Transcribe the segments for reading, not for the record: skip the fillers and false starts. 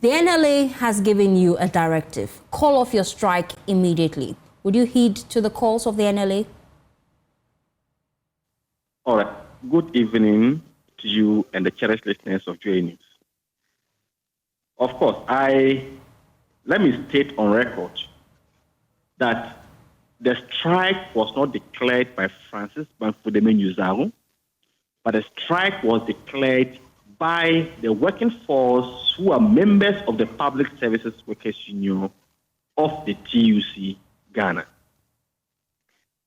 The NLA has given you a directive. Call off your strike immediately. Would you heed to the calls of the NLA? All right. Good evening to you and the cherished listeners of JA News. Of course, let me state on record that the strike was not declared by Francis Banfudeme Nyuzaru, but the strike was declared by the working force who are members of the Public Services Workers Union of the TUC Ghana.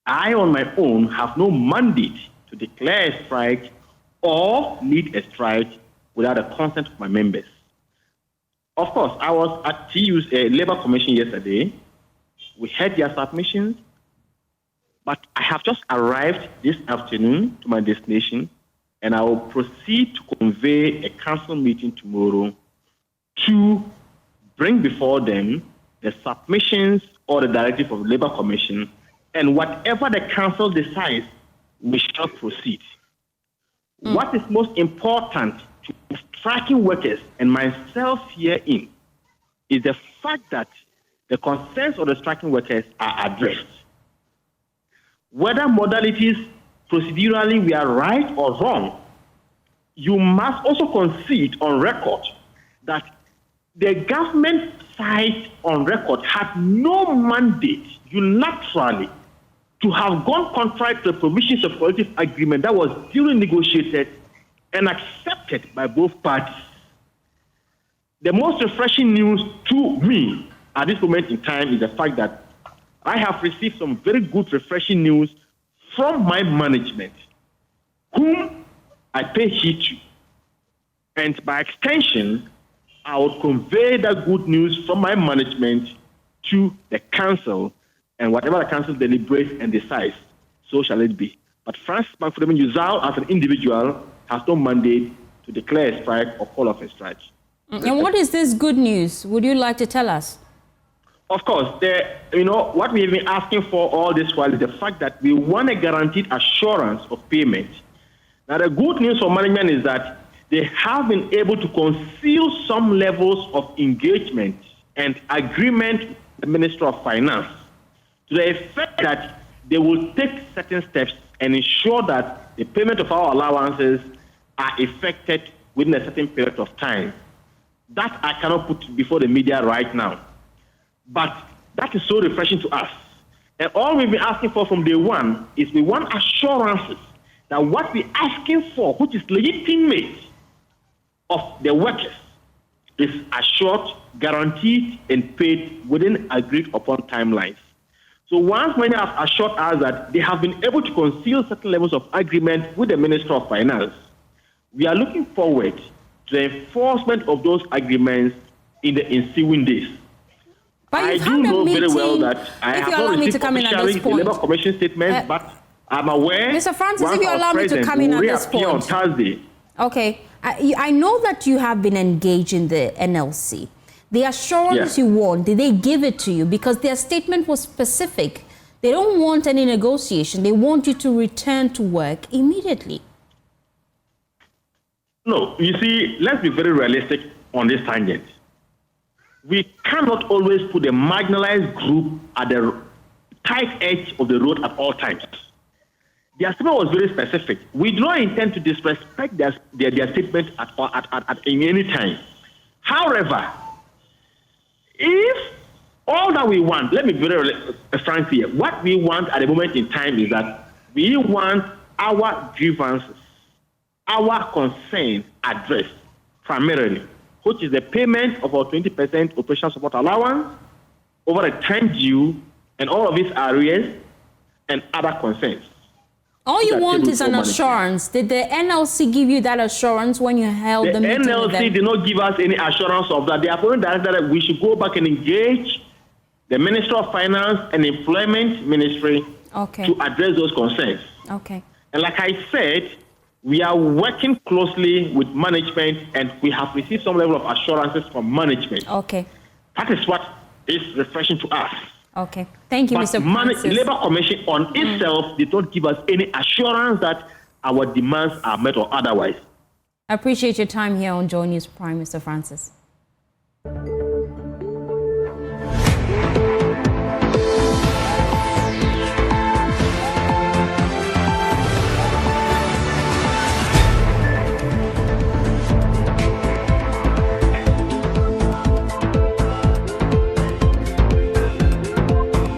I, on my own, have no mandate to declare a strike or lead a strike without the consent of my members. Of course, I was at TU's Labour Commission yesterday. We heard their submissions, but I have just arrived this afternoon to my destination, and I will proceed to convey a council meeting tomorrow to bring before them the submissions or the directive of the Labour Commission, and whatever the council decides, we shall proceed. What is most important to striking workers and myself herein is the fact that the concerns of the striking workers are addressed. Whether modalities procedurally we are right or wrong, you must also concede on record that the government side on record had no mandate unilaterally to have gone contrary to the provisions of collective agreement that was duly negotiated and accepted by both parties. The most refreshing news to me at this moment in time is the fact that I have received some very good refreshing news from my management, whom I pay heed to. And by extension, I will convey that good news from my management to the council, and whatever the council deliberates and decides, so shall it be. But Francis Banfudeme Nyuzaru, as an individual, has no mandate to declare a strike or call off a strike. And what is this good news? Would you like to tell us? Of course, what we've been asking for all this while is the fact that we want a guaranteed assurance of payment. Now, the good news for management is that they have been able to conceal some levels of engagement and agreement with the Minister of Finance to the effect that they will take certain steps and ensure that the payment of our allowances are effected within a certain period of time. That I cannot put before the media right now. But that is so refreshing to us. And all we've been asking for from day one is we want assurances that what we're asking for, which is legitimate of the workers, is assured, guaranteed, and paid within agreed upon timelines. So once many have assured us that they have been able to conceal certain levels of agreement with the Minister of Finance, we are looking forward to the enforcement of those agreements in the ensuing days. But I do know very well that I have not received officially the Labour Commission statement, but I'm aware. Mr. Francis, if you allow me to come in at this point. On Thursday. Okay. I know that you have been engaged in the NLC. The assurance you want, did they give it to you? Because their statement was specific. They don't want any negotiation. They want you to return to work immediately. No, you see, let's be very realistic on this tangent. We cannot always put a marginalized group at the tight edge of the road at all times. Their statement was very specific. We do not intend to disrespect their statement at any time. However, if all that we want, let me be very frank here, what we want at the moment in time is that we want our grievances, our concerns addressed primarily, which is the payment of our 20% operational support allowance over a time due and all of these arrears and other concerns. All you want is an assurance. Did the NLC give you that assurance when you held the meeting with them? The NLC did not give us any assurance of that. They have only directed that we should go back and engage the Minister of Finance and Employment Ministry to address those concerns. Okay. And like I said, we are working closely with management and we have received some level of assurances from management. Okay. That is what is refreshing to us. Okay. Thank you, Mr. Francis. The Labour Commission on itself did not give us any assurance that our demands are met or otherwise. I appreciate your time here on Joy News Prime, Mr. Francis. you.